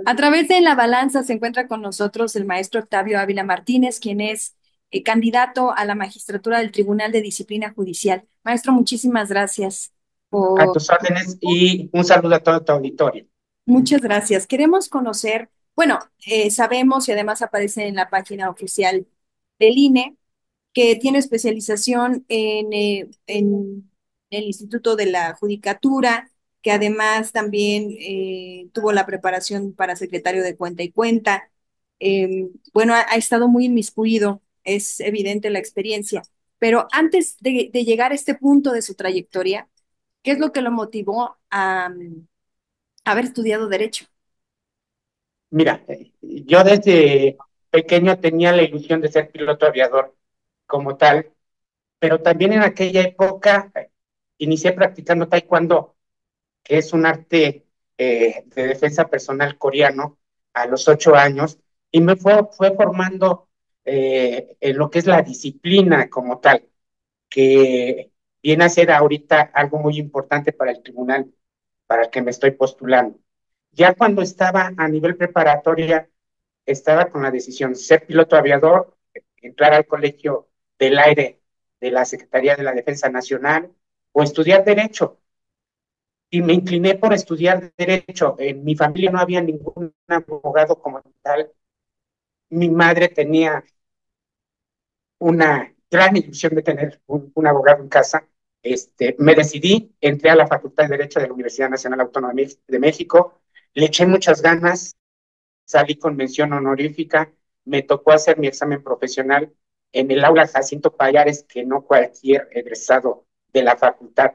A través de La Balanza se encuentra con nosotros el maestro Octavio Ávila Martínez, quien es candidato a la magistratura del Tribunal de Disciplina Judicial. Maestro, muchísimas gracias A por... tus órdenes y un saludo a todo tu auditorio. Muchas gracias. Queremos conocer, bueno, sabemos y además aparece en la página oficial del INE que tiene especialización en el Instituto de la Judicatura, que además también tuvo la preparación para secretario de Cuenta y Cuenta. Bueno, ha estado muy inmiscuido, es evidente la experiencia, pero antes de llegar a este punto de su trayectoria, ¿qué es lo que lo motivó a haber estudiado Derecho? Mira, yo desde pequeño tenía la ilusión de ser piloto aviador como tal, pero también en aquella época inicié practicando taekwondo, que es un arte de defensa personal coreano a los 8 años, y fue formando en lo que es la disciplina como tal, que viene a ser ahorita algo muy importante para el tribunal para el que me estoy postulando. Ya cuando estaba a nivel preparatoria, estaba con la decisión ser piloto aviador, entrar al colegio del aire de la Secretaría de la Defensa Nacional o estudiar Derecho. Y me incliné por estudiar Derecho. En mi familia no había ningún abogado como tal. Mi madre tenía una gran ilusión de tener un abogado en casa. Me decidí, entré a la Facultad de Derecho de la Universidad Nacional Autónoma de México, le eché muchas ganas, salí con mención honorífica, me tocó hacer mi examen profesional en el aula Jacinto Payares, que no cualquier egresado de la facultad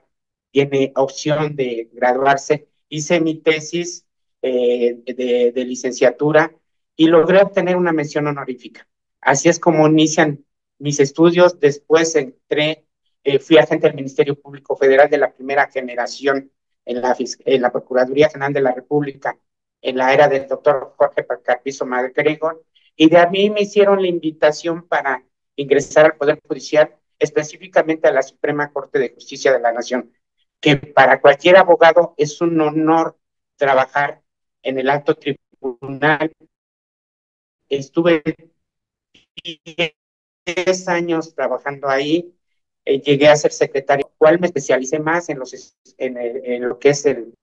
tiene opción de graduarse. Hice mi tesis de licenciatura y logré obtener una mención honorífica. Así es como inician mis estudios. Después fui agente del Ministerio Público Federal de la primera generación en la Procuraduría General de la República en la era del doctor Jorge Carpizo MacGregor, y de a mí me hicieron la invitación para ingresar al Poder Judicial, específicamente a la Suprema Corte de Justicia de la Nación, que para cualquier abogado es un honor trabajar en el alto tribunal. Estuve 10 años trabajando ahí, llegué a ser secretario, cual me especialicé más en lo que es el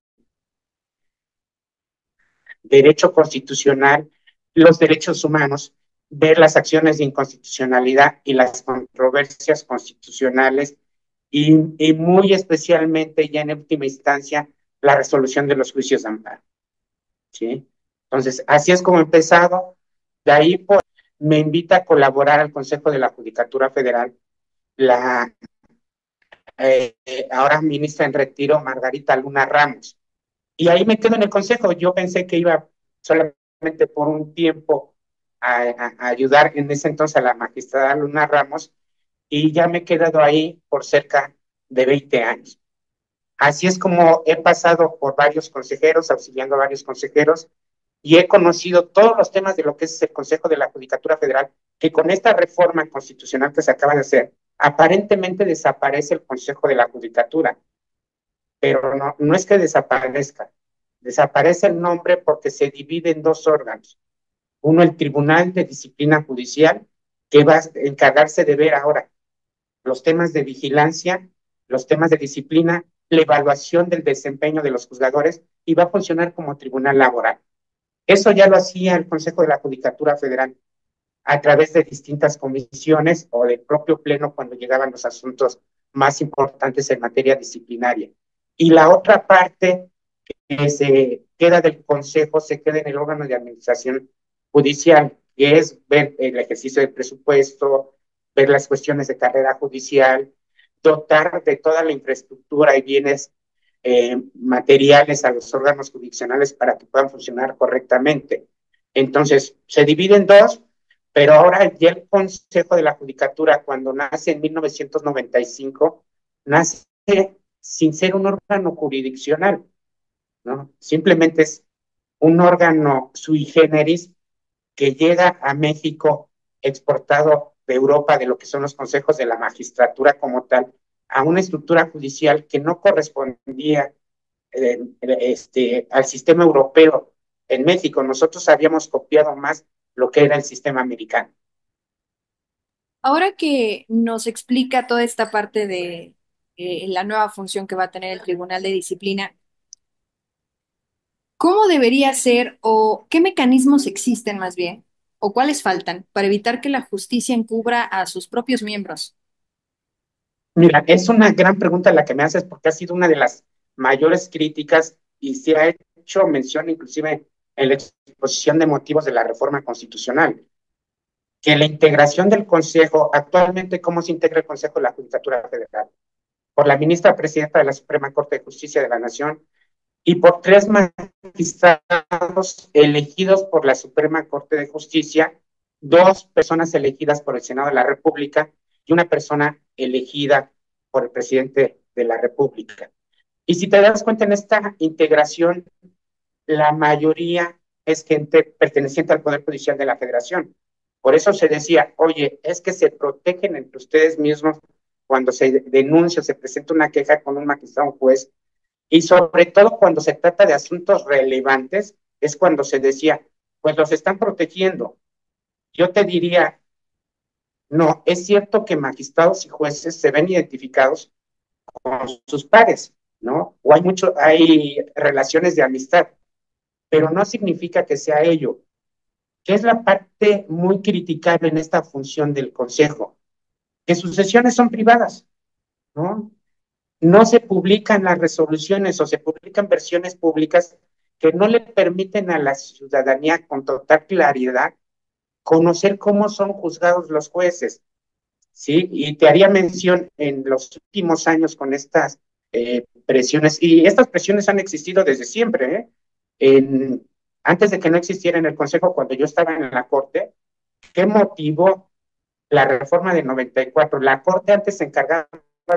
derecho constitucional, los derechos humanos, ver las acciones de inconstitucionalidad y las controversias constitucionales y muy especialmente ya en última instancia la resolución de los juicios de amparo. ¿Sí? Entonces, así es como he empezado. De ahí pues, me invita a colaborar al Consejo de la Judicatura Federal, la ahora ministra en retiro, Margarita Luna Ramos. Y ahí me quedo en el consejo. Yo pensé que iba solamente por un tiempo a ayudar en ese entonces a la magistrada Luna Ramos y ya me he quedado ahí por cerca de 20 años. Así es como he pasado por varios consejeros, auxiliando a varios consejeros y he conocido todos los temas de lo que es el Consejo de la Judicatura Federal, que con esta reforma constitucional que se acaba de hacer, aparentemente desaparece el Consejo de la Judicatura, pero no es que desaparezca, desaparece el nombre porque se divide en dos órganos. Uno, el Tribunal de Disciplina Judicial, que va a encargarse de ver ahora los temas de vigilancia, los temas de disciplina, la evaluación del desempeño de los juzgadores y va a funcionar como tribunal laboral. Eso ya lo hacía el Consejo de la Judicatura Federal a través de distintas comisiones o del propio pleno cuando llegaban los asuntos más importantes en materia disciplinaria. Y la otra parte que se queda del Consejo se queda en el órgano de administración judicial, que es ver el ejercicio del presupuesto, ver las cuestiones de carrera judicial, dotar de toda la infraestructura y bienes materiales a los órganos jurisdiccionales para que puedan funcionar correctamente. Entonces, se divide en dos, pero ahora ya el Consejo de la Judicatura, cuando nace en 1995, nace sin ser un órgano jurisdiccional, ¿no? Simplemente es un órgano sui generis que llega a México exportado de Europa, de lo que son los consejos de la magistratura como tal, a una estructura judicial que no correspondía al sistema europeo en México. Nosotros habíamos copiado más lo que era el sistema americano. Ahora que nos explica toda esta parte de la nueva función que va a tener el Tribunal de Disciplina, ¿cómo debería ser o qué mecanismos existen más bien o cuáles faltan para evitar que la justicia encubra a sus propios miembros? Mira, es una gran pregunta la que me haces porque ha sido una de las mayores críticas y se ha hecho mención inclusive en la exposición de motivos de la reforma constitucional, que la integración del Consejo, actualmente, ¿cómo se integra el Consejo de la Judicatura Federal? Por la ministra presidenta de la Suprema Corte de Justicia de la Nación y por tres magistrados elegidos por la Suprema Corte de Justicia, dos personas elegidas por el Senado de la República y una persona elegida por el presidente de la República. Y si te das cuenta en esta integración, la mayoría es gente perteneciente al Poder Judicial de la Federación. Por eso se decía, oye, es que se protegen entre ustedes mismos cuando se denuncia, se presenta una queja con un magistrado, un juez, y sobre todo cuando se trata de asuntos relevantes, es cuando se decía, pues los están protegiendo. Yo te diría, no, es cierto que magistrados y jueces se ven identificados con sus pares, ¿no? O hay relaciones de amistad, pero no significa que sea ello, que es la parte muy criticable en esta función del Consejo, que sus sesiones son privadas, ¿no? No se publican las resoluciones o se publican versiones públicas que no le permiten a la ciudadanía con total claridad conocer cómo son juzgados los jueces, ¿sí? Y te haría mención en los últimos años con estas presiones, y estas presiones han existido desde siempre, ¿eh? Antes de que no existiera en el Consejo, cuando yo estaba en la Corte, ¿qué motivó la reforma de 94? La Corte antes se encargaba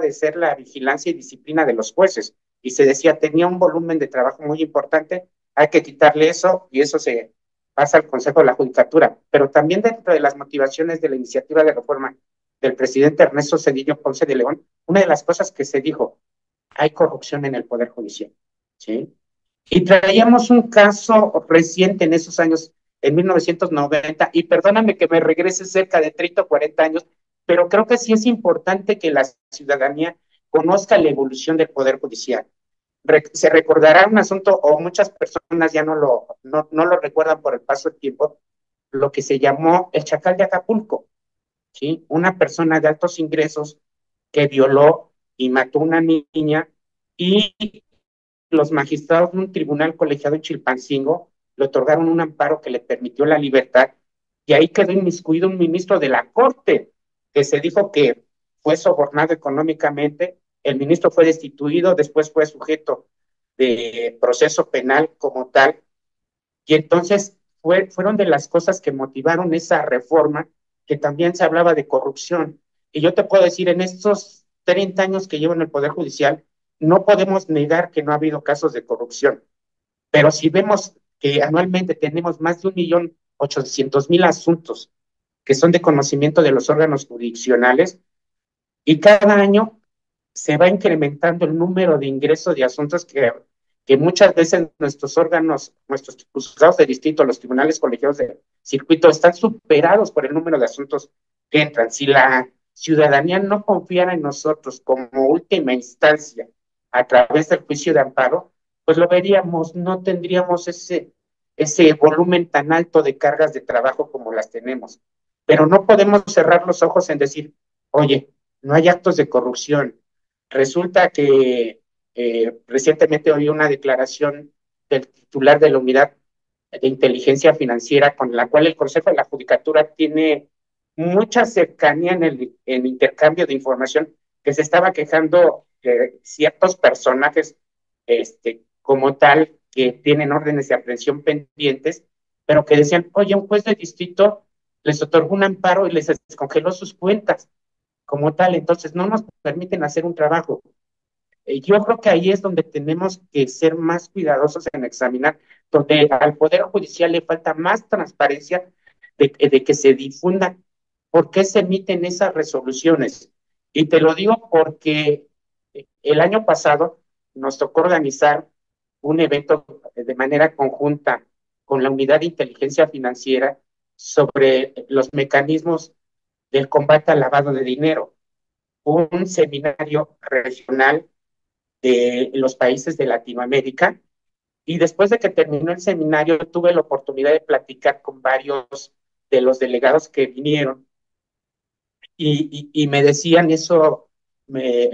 de ser la vigilancia y disciplina de los jueces y se decía tenía un volumen de trabajo muy importante, hay que quitarle eso y eso se pasa al Consejo de la Judicatura. Pero también dentro de las motivaciones de la iniciativa de reforma del presidente Ernesto Zedillo Ponce de León, una de las cosas que se dijo, hay corrupción en el Poder Judicial, ¿sí? Y traíamos un caso reciente en esos años, en 1990, y perdóname que me regrese cerca de 30 o 40 años, pero creo que sí es importante que la ciudadanía conozca la evolución del Poder Judicial. Se recordará un asunto, o muchas personas ya no lo recuerdan por el paso del tiempo, lo que se llamó el Chacal de Acapulco, ¿sí? Una persona de altos ingresos que violó y mató a una niña y los magistrados de un tribunal colegiado en Chilpancingo le otorgaron un amparo que le permitió la libertad y ahí quedó inmiscuido un ministro de la Corte que se dijo que fue sobornado económicamente, el ministro fue destituido, después fue sujeto de proceso penal como tal y entonces fueron de las cosas que motivaron esa reforma, que también se hablaba de corrupción. Y yo te puedo decir, en estos 30 años que llevo en el Poder Judicial, no podemos negar que no ha habido casos de corrupción. Pero si vemos que anualmente tenemos más de 1.800.000 asuntos que son de conocimiento de los órganos jurisdiccionales, y cada año se va incrementando el número de ingresos de asuntos que muchas veces nuestros órganos, nuestros juzgados de distrito, los tribunales colegiados de circuito están superados por el número de asuntos que entran. Si la ciudadanía no confiara en nosotros como última instancia a través del juicio de amparo, pues lo veríamos, no tendríamos ese volumen tan alto de cargas de trabajo como las tenemos. Pero no podemos cerrar los ojos en decir, oye, no hay actos de corrupción. Resulta que recientemente oí una declaración del titular de la unidad de inteligencia financiera con la cual el Consejo de la Judicatura tiene mucha cercanía en el intercambio de información, que se estaba quejando de ciertos personajes como tal que tienen órdenes de aprehensión pendientes, pero que decían, oye, un juez de distrito les otorgó un amparo y les descongeló sus cuentas como tal, entonces no nos permiten hacer un trabajo. Yo creo que ahí es donde tenemos que ser más cuidadosos en examinar, donde al Poder Judicial le falta más transparencia de que se difunda por qué se emiten esas resoluciones. Y te lo digo porque el año pasado nos tocó organizar un evento de manera conjunta con la Unidad de Inteligencia Financiera sobre los mecanismos del combate al lavado de dinero, un seminario regional de los países de Latinoamérica. Y después de que terminó el seminario, tuve la oportunidad de platicar con varios de los delegados que vinieron y me decían eso, me,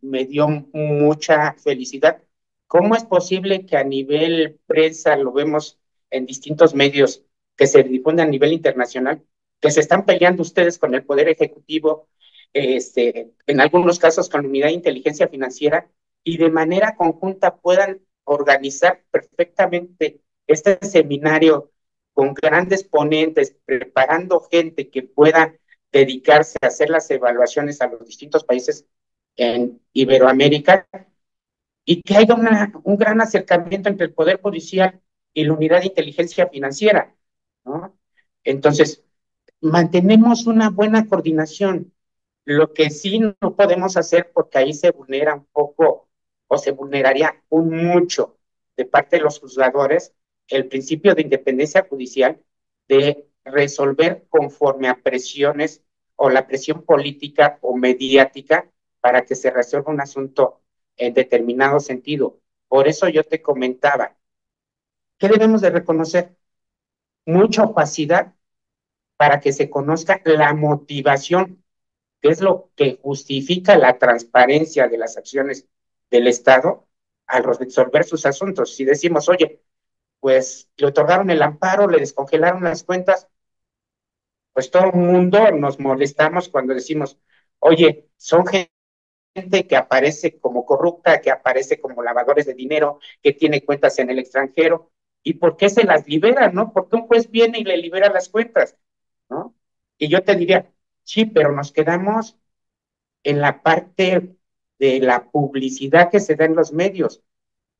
me dio mucha felicidad. ¿Cómo es posible que a nivel prensa lo vemos en distintos medios que se difunden a nivel internacional, que se están peleando ustedes con el Poder Ejecutivo, en algunos casos con la Unidad de Inteligencia Financiera, y de manera conjunta puedan organizar perfectamente este seminario con grandes ponentes, preparando gente que pueda dedicarse a hacer las evaluaciones a los distintos países en Iberoamérica y que haya un gran acercamiento entre el Poder Judicial y la Unidad de Inteligencia Financiera, ¿no? Entonces, mantenemos una buena coordinación. Lo que sí no podemos hacer, porque ahí se vulnera un poco o se vulneraría un mucho de parte de los juzgadores el principio de independencia judicial de resolver conforme a presiones o la presión política o mediática para que se resuelva un asunto en determinado sentido. Por eso yo te comentaba, ¿qué debemos de reconocer? Mucha opacidad para que se conozca la motivación, que es lo que justifica la transparencia de las acciones del Estado al resolver sus asuntos. Si decimos, oye, pues le otorgaron el amparo, le descongelaron las cuentas, pues todo el mundo nos molestamos cuando decimos, oye, son gente que aparece como corrupta, que aparece como lavadores de dinero, que tiene cuentas en el extranjero, ¿y por qué se las libera, no? Porque un juez viene y le libera las cuentas, ¿no? Y yo te diría, sí, pero nos quedamos en la parte de la publicidad que se da en los medios,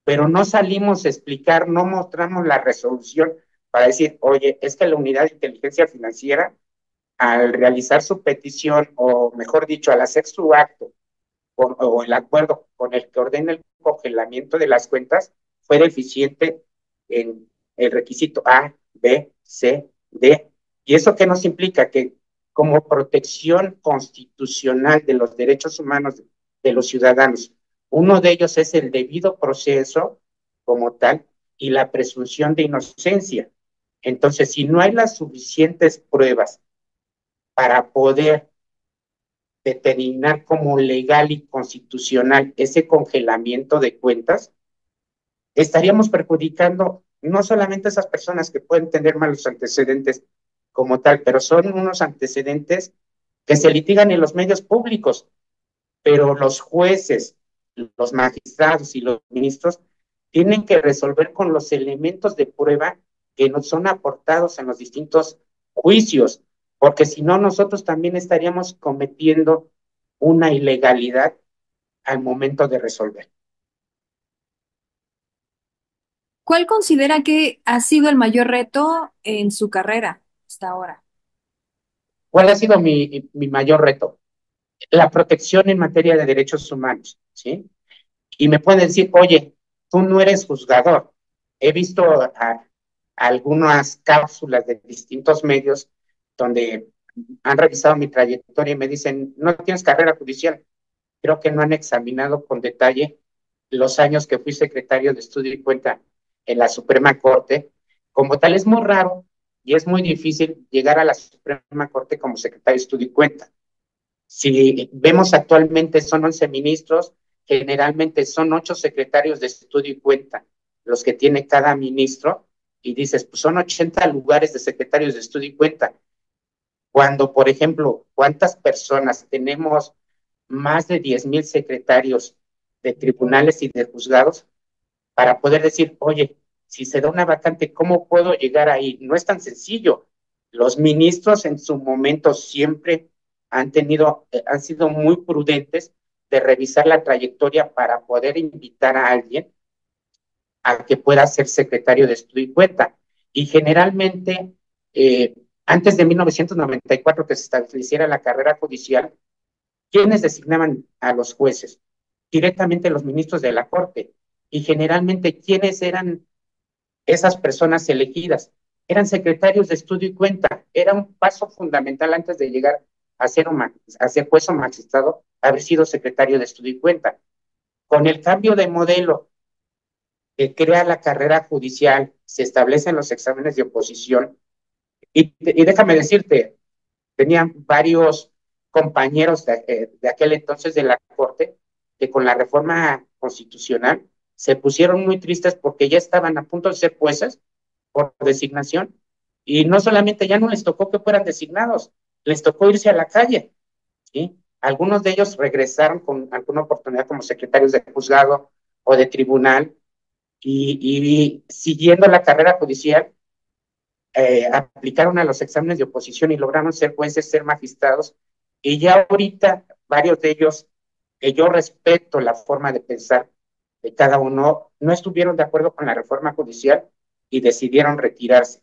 pero no salimos a explicar, no mostramos la resolución para decir, oye, es que la unidad de inteligencia financiera, al realizar su petición, o mejor dicho, al hacer su acto, o el acuerdo con el que ordena el congelamiento de las cuentas, fue deficiente en el requisito A, B, C, D. ¿Y eso qué nos implica? Que como protección constitucional de los derechos humanos de los ciudadanos, uno de ellos es el debido proceso como tal y la presunción de inocencia. Entonces, si no hay las suficientes pruebas para poder determinar como legal y constitucional ese congelamiento de cuentas, estaríamos perjudicando no solamente a esas personas que pueden tener malos antecedentes como tal, pero son unos antecedentes que se litigan en los medios públicos, pero los jueces, los magistrados y los ministros tienen que resolver con los elementos de prueba que nos son aportados en los distintos juicios, porque si no, nosotros también estaríamos cometiendo una ilegalidad al momento de resolver. ¿Cuál considera que ha sido el mayor reto en su carrera hasta ahora? ¿Cuál ha sido mi mayor reto? La protección en materia de derechos humanos, ¿sí? Y me pueden decir, oye, tú no eres juzgador. He visto algunas cápsulas de distintos medios donde han revisado mi trayectoria y me dicen, no tienes carrera judicial. Creo que no han examinado con detalle los años que fui secretario de Estudio y Cuenta en la Suprema Corte. Como tal, es muy raro y es muy difícil llegar a la Suprema Corte como secretario de Estudio y Cuenta. Si vemos actualmente son 11 ministros, generalmente son 8 secretarios de Estudio y Cuenta los que tiene cada ministro, y dices, pues son 80 lugares de secretarios de Estudio y Cuenta. Cuando, por ejemplo, ¿cuántas personas tenemos más de 10,000 secretarios de tribunales y de juzgados para poder decir, oye, si se da una vacante, ¿cómo puedo llegar ahí? No es tan sencillo. Los ministros en su momento siempre han sido muy prudentes de revisar la trayectoria para poder invitar a alguien a que pueda ser secretario de Estudio y Cuenta. Y generalmente, eh, antes de 1994 que se estableciera la carrera judicial, ¿quiénes designaban a los jueces? Directamente los ministros de la Corte. Y generalmente, ¿quiénes eran esas personas elegidas. Eran secretarios de estudio y cuenta. Era un paso fundamental antes de llegar a ser juez o magistrado, haber sido secretario de estudio y cuenta. Con el cambio de modelo que crea la carrera judicial, se establecen los exámenes de oposición. Y déjame decirte, tenían varios compañeros de aquel entonces de la Corte que con la reforma constitucional se pusieron muy tristes porque ya estaban a punto de ser jueces por designación y no solamente ya no les tocó que fueran designados, les tocó irse a la calle, ¿sí? Algunos de ellos regresaron con alguna oportunidad como secretarios de juzgado o de tribunal y siguiendo la carrera judicial aplicaron a los exámenes de oposición y lograron ser jueces, ser magistrados, y ya ahorita varios de ellos, que yo respeto la forma de pensar de cada uno, no estuvieron de acuerdo con la reforma judicial y decidieron retirarse.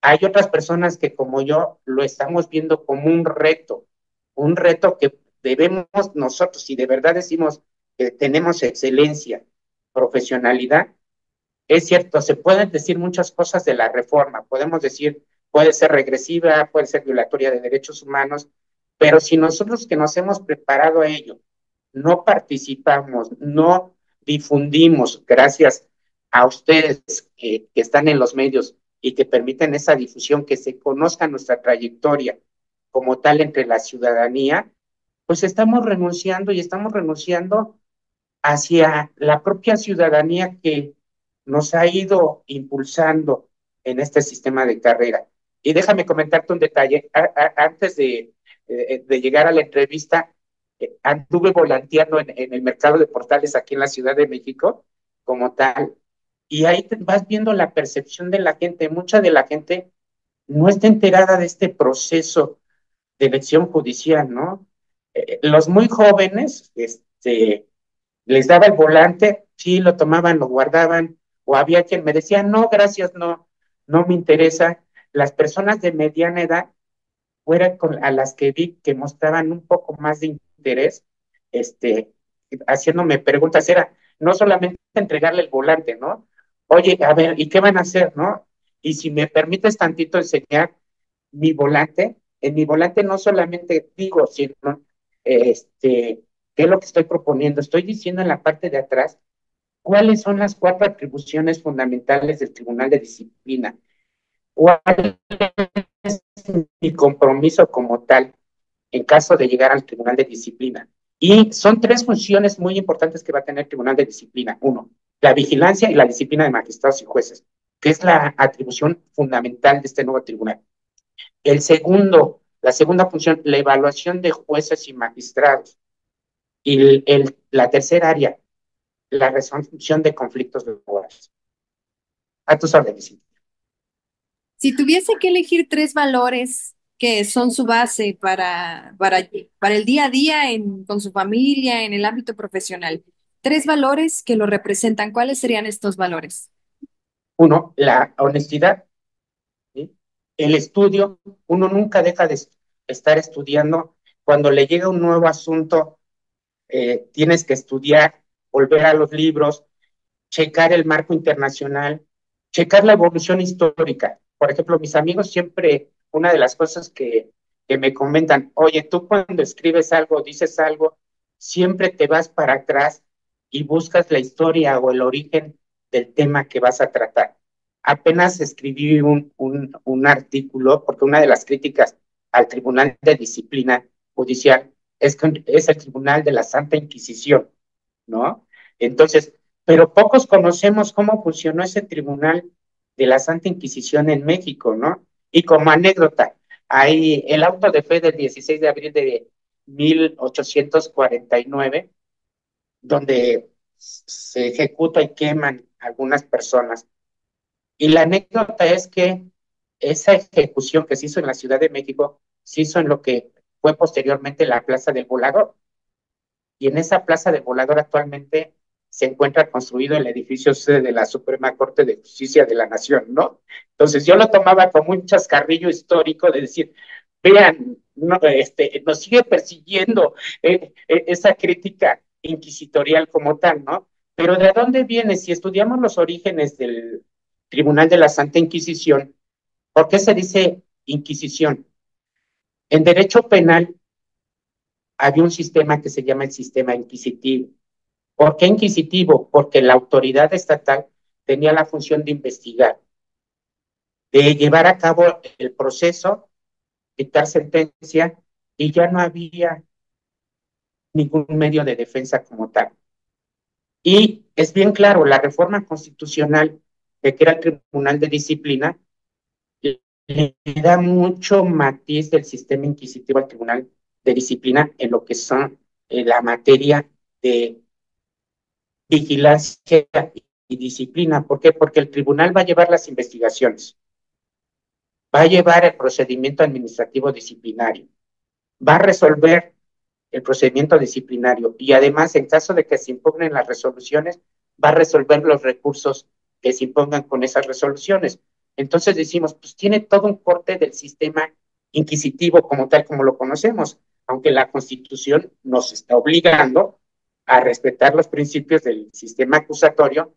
Hay otras personas que como yo lo estamos viendo como un reto que debemos nosotros, si de verdad decimos que tenemos excelencia, profesionalidad, es cierto, se pueden decir muchas cosas de la reforma, podemos decir, puede ser regresiva, puede ser violatoria de derechos humanos, pero si nosotros que nos hemos preparado a ello, no participamos, no difundimos, gracias a ustedes que están en los medios y que permiten esa difusión, que se conozca nuestra trayectoria como tal entre la ciudadanía, pues estamos renunciando hacia la propia ciudadanía que nos ha ido impulsando en este sistema de carrera. Y déjame comentarte un detalle. Antes de llegar a la entrevista, anduve volanteando en el mercado de portales aquí en la Ciudad de México, como tal, y ahí vas viendo la percepción de la gente. Mucha de la gente no está enterada de este proceso de elección judicial, ¿no? Los muy jóvenes, les daba el volante, sí, lo tomaban, lo guardaban, o había quien me decía, no, gracias, no, no me interesa. Las personas de mediana edad, fuera a las que vi que mostraban un poco más de interés, este, haciéndome preguntas, era no solamente entregarle el volante, ¿no? Oye, a ver, ¿y qué van a hacer, no? Y si me permites tantito enseñar mi volante, en mi volante no solamente digo, sino, ¿qué es lo que estoy proponiendo? Estoy diciendo en la parte de atrás cuáles son las cuatro atribuciones fundamentales del Tribunal de Disciplina, cuál es mi compromiso como tal en caso de llegar al Tribunal de Disciplina. Y son tres funciones muy importantes que va a tener el Tribunal de Disciplina. Uno, la vigilancia y la disciplina de magistrados y jueces, que es la atribución fundamental de este nuevo tribunal. La segunda función, la evaluación de jueces y magistrados. Y la tercera área, la resolución de conflictos laborales. A tus órdenes. Si tuviese que elegir tres valores que son su base para el día a día con su familia, en el ámbito profesional, tres valores que lo representan, ¿cuáles serían estos valores? Uno, la honestidad, ¿sí? El estudio, uno nunca deja de estar estudiando. Cuando le llega un nuevo asunto, tienes que estudiar, volver a los libros, checar el marco internacional, checar la evolución histórica. Por ejemplo, mis amigos siempre, una de las cosas que me comentan, oye, tú cuando escribes algo, dices algo, siempre te vas para atrás y buscas la historia o el origen del tema que vas a tratar. Apenas escribí un artículo, porque una de las críticas al Tribunal de Disciplina Judicial es el Tribunal de la Santa Inquisición, ¿no? Entonces, pero pocos conocemos cómo funcionó ese tribunal de la Santa Inquisición en México, ¿no? Y como anécdota, hay el auto de fe del 16 de abril de 1849, donde se ejecuta y queman algunas personas. Y la anécdota es que esa ejecución que se hizo en la Ciudad de México se hizo en lo que fue posteriormente la Plaza del Volador, y en esa plaza del Volador actualmente se encuentra construido el edificio sede de la Suprema Corte de Justicia de la Nación, ¿no? Entonces yo lo tomaba como un chascarrillo histórico de decir, vean, no, nos sigue persiguiendo esa crítica inquisitorial como tal, ¿no? Pero ¿de dónde viene? Si estudiamos los orígenes Tribunal de la Santa Inquisición. ¿Por qué se dice Inquisición? En derecho penal había un sistema que se llama el sistema inquisitivo. ¿Por qué inquisitivo? Porque la autoridad estatal tenía la función de investigar, de llevar a cabo el proceso, dictar sentencia, y ya no había ningún medio de defensa como tal. Y es bien claro, la reforma constitucional de que era el Tribunal de Disciplina le da mucho matiz del sistema inquisitivo al Tribunal de Disciplina en lo que son la materia de vigilancia y disciplina. ¿Por qué? Porque el tribunal va a llevar las investigaciones, va a llevar el procedimiento administrativo disciplinario, va a resolver el procedimiento disciplinario y además, en caso de que se impugnen las resoluciones, va a resolver los recursos que se impongan con esas resoluciones. Entonces decimos, pues tiene todo un corte del sistema inquisitivo como tal como lo conocemos, aunque la Constitución nos está obligando a respetar los principios del sistema acusatorio,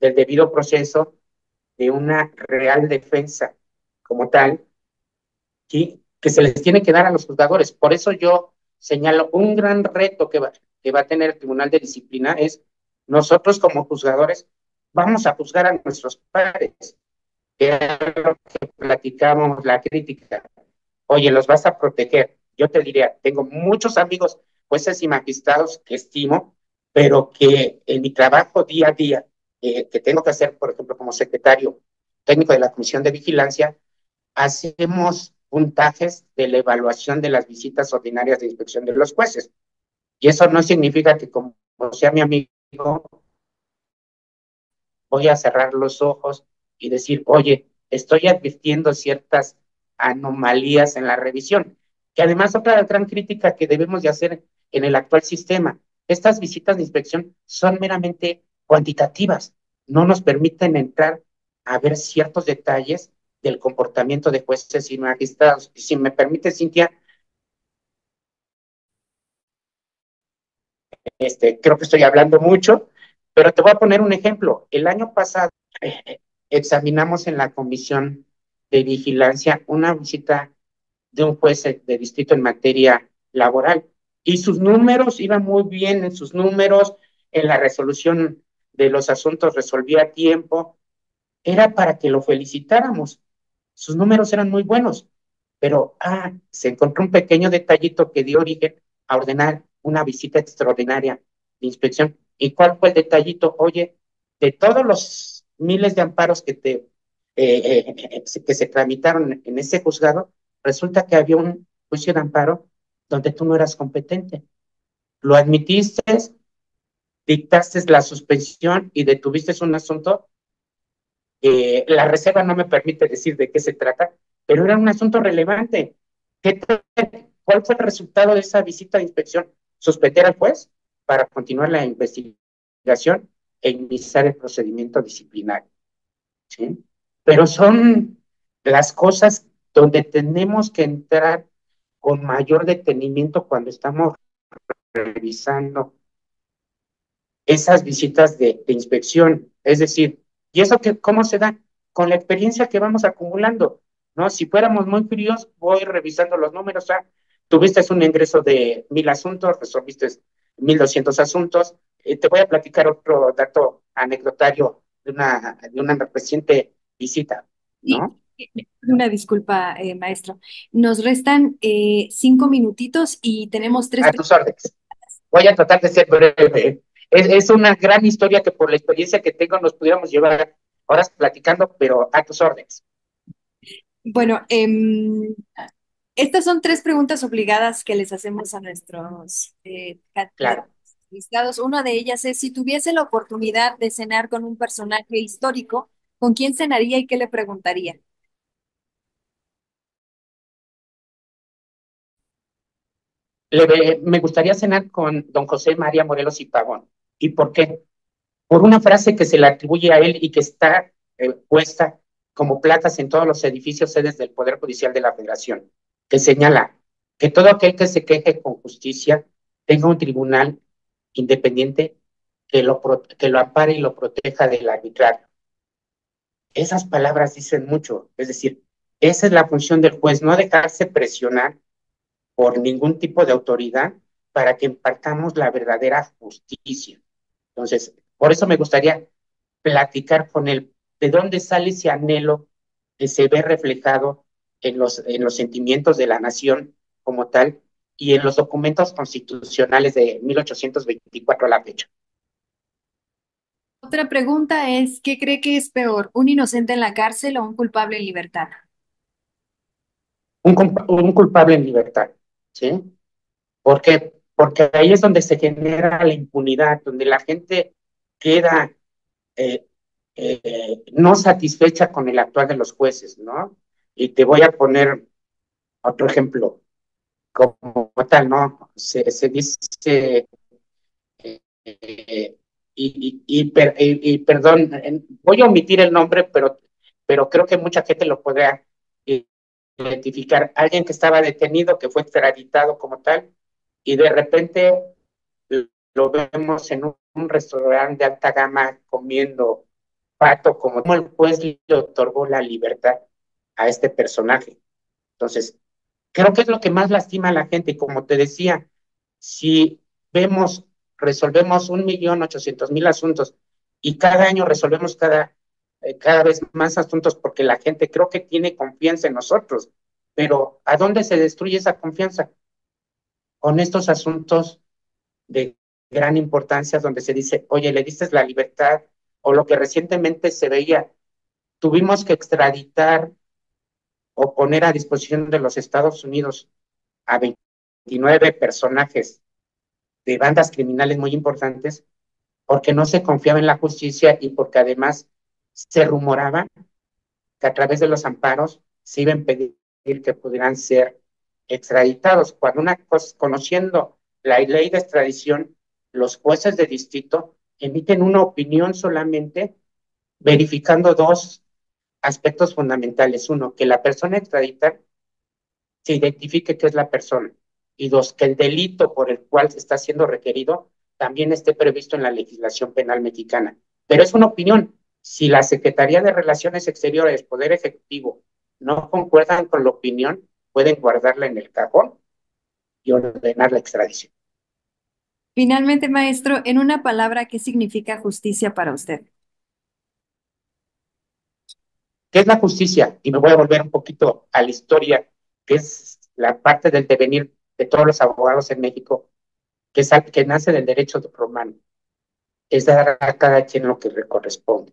del debido proceso, de una real defensa como tal, ¿sí? Que se les tiene que dar a los juzgadores. Por eso yo señalo un gran reto que va a tener el Tribunal de Disciplina es nosotros como juzgadores vamos a juzgar a nuestros pares, que es lo que platicamos, la crítica. Oye, los vas a proteger. Yo te diría, tengo muchos amigos, jueces y magistrados que estimo, pero que en mi trabajo día a día, que tengo que hacer, por ejemplo, como secretario técnico de la Comisión de Vigilancia, hacemos puntajes de la evaluación de las visitas ordinarias de inspección de los jueces. Y eso no significa que como sea mi amigo, voy a cerrar los ojos y decir, oye, estoy advirtiendo ciertas anomalías en la revisión. Que además otra gran crítica que debemos de hacer en el actual sistema, estas visitas de inspección son meramente cuantitativas, no nos permiten entrar a ver ciertos detalles del comportamiento de jueces y magistrados. Y si me permite, Cintia, creo que estoy hablando mucho, pero te voy a poner un ejemplo. El año pasado examinamos en la Comisión de Vigilancia una visita de un juez de distrito en materia laboral y sus números iban muy bien en sus números, en la resolución de los asuntos resolvía a tiempo, era para que lo felicitáramos. Sus números eran muy buenos, pero se encontró un pequeño detallito que dio origen a ordenar una visita extraordinaria de inspección. ¿Y cuál fue el detallito? Oye, de todos los miles de amparos que se tramitaron en ese juzgado, resulta que había un juicio de amparo donde tú no eras competente. Lo admitiste, dictaste la suspensión y detuviste un asunto. La reserva no me permite decir de qué se trata, pero era un asunto relevante. ¿Qué, ¿Cuál fue el resultado de esa visita de inspección? Suspender al juez para continuar la investigación e iniciar el procedimiento disciplinario. ¿Sí? Pero son las cosas donde tenemos que entrar con mayor detenimiento cuando estamos revisando esas visitas de inspección. Es decir, ¿y eso que, cómo se da? Con la experiencia que vamos acumulando, ¿no? Si fuéramos muy fríos, voy revisando los números. Tuviste un ingreso de 1,000 asuntos, resolviste 1,200 asuntos. Te voy a platicar otro dato anecdotario de una reciente visita, Y ¿no? una disculpa, maestro. Nos restan 5 minutitos y tenemos tres A tus órdenes. Voy a tratar de ser breve. Es una gran historia que por la experiencia que tengo nos pudiéramos llevar horas platicando, pero a tus órdenes. Bueno, estas son tres preguntas obligadas que les hacemos a nuestros Claro. entrevistados. Una de ellas es, si tuviese la oportunidad de cenar con un personaje histórico, ¿con quién cenaría y qué le preguntaría? Me gustaría cenar con don José María Morelos y Pavón. ¿Y por qué? Por una frase que se le atribuye a él y que está puesta como placas en todos los edificios sedes del Poder Judicial de la Federación, que señala que todo aquel que se queje con justicia tenga un tribunal independiente que lo ampare y lo proteja del arbitrario. Esas palabras dicen mucho. Es decir, esa es la función del juez, no dejarse presionar por ningún tipo de autoridad para que impartamos la verdadera justicia. Entonces, por eso me gustaría platicar con él de dónde sale ese anhelo que se ve reflejado en los sentimientos de la nación como tal y en los documentos constitucionales de 1824 a la fecha. Otra pregunta es, ¿qué cree que es peor, un inocente en la cárcel o un culpable en libertad? Un culpable en libertad, ¿sí? ¿Por qué? Porque ahí es donde se genera la impunidad, donde la gente queda eh, no satisfecha con el actuar de los jueces, ¿no? Y te voy a poner otro ejemplo, como tal, ¿no? Se dice, perdón, voy a omitir el nombre, pero creo que mucha gente lo podrá identificar. Alguien que estaba detenido, que fue extraditado como tal, y de repente lo vemos en un restaurante de alta gama comiendo pato, como el juez le otorgó la libertad a este personaje. Entonces, creo que es lo que más lastima a la gente. Y como te decía, si vemos, resolvemos 1.800.000 asuntos y cada año resolvemos cada vez más asuntos porque la gente creo que tiene confianza en nosotros. Pero ¿a dónde se destruye esa confianza? Con estos asuntos de gran importancia donde se dice, oye, le diste la libertad, o lo que recientemente se veía, tuvimos que extraditar o poner a disposición de los Estados Unidos a 29 personajes de bandas criminales muy importantes porque no se confiaba en la justicia y porque además se rumoraba que a través de los amparos se iban a pedir que pudieran ser extraditados. Cuando conociendo la ley de extradición, los jueces de distrito emiten una opinión solamente verificando dos aspectos fundamentales. Uno, que la persona extraditada se identifique qué es la persona. Y dos, que el delito por el cual se está siendo requerido también esté previsto en la legislación penal mexicana. Pero es una opinión. Si la Secretaría de Relaciones Exteriores, Poder Ejecutivo, no concuerdan con la opinión, pueden guardarla en el cajón y ordenar la extradición. Finalmente, maestro, en una palabra, ¿qué significa justicia para usted? ¿Qué es la justicia? Y me voy a volver un poquito a la historia, que es la parte del devenir de todos los abogados en México, que nace del derecho romano. Es dar a cada quien lo que le corresponde.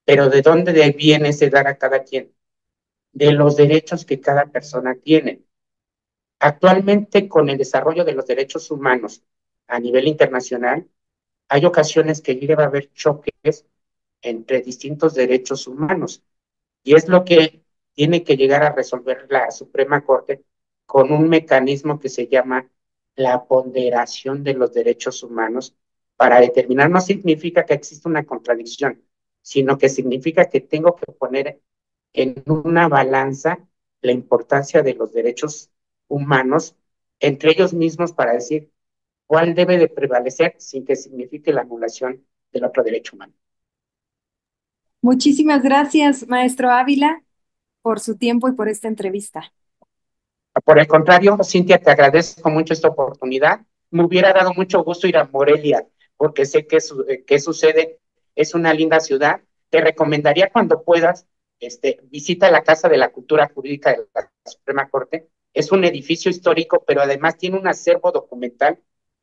Pero ¿de dónde viene ese dar a cada quien? De los derechos que cada persona tiene. Actualmente, con el desarrollo de los derechos humanos a nivel internacional, hay ocasiones que llega a haber choques entre distintos derechos humanos. Y es lo que tiene que llegar a resolver la Suprema Corte con un mecanismo que se llama la ponderación de los derechos humanos para determinar, no significa que exista una contradicción, sino que significa que tengo que poner en una balanza la importancia de los derechos humanos entre ellos mismos para decir cuál debe de prevalecer sin que signifique la anulación del otro derecho humano. Muchísimas gracias, maestro Ávila, por su tiempo y por esta entrevista. Por el contrario, Cintia, te agradezco mucho esta oportunidad. Me hubiera dado mucho gusto ir a Morelia, porque sé que sucede, es una linda ciudad. Te recomendaría cuando puedas, visita la Casa de la Cultura Jurídica de la Suprema Corte. Es un edificio histórico, pero además tiene un acervo documental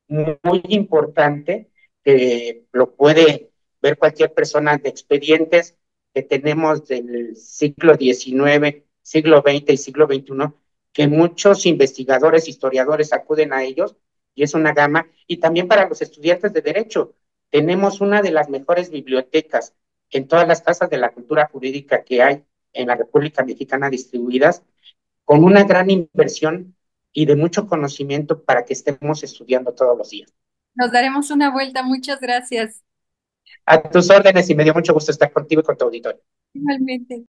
muy importante que lo puede ver cualquier persona de expedientes que tenemos del siglo XIX, siglo XX y siglo XXI que muchos investigadores, historiadores acuden a ellos y es una gama. Y también para los estudiantes de Derecho, tenemos una de las mejores bibliotecas en todas las casas de la cultura jurídica que hay en la República Mexicana distribuidas, con una gran inversión y de mucho conocimiento para que estemos estudiando todos los días. Nos daremos una vuelta. Muchas gracias. A tus órdenes y me dio mucho gusto estar contigo y con tu auditorio. Igualmente.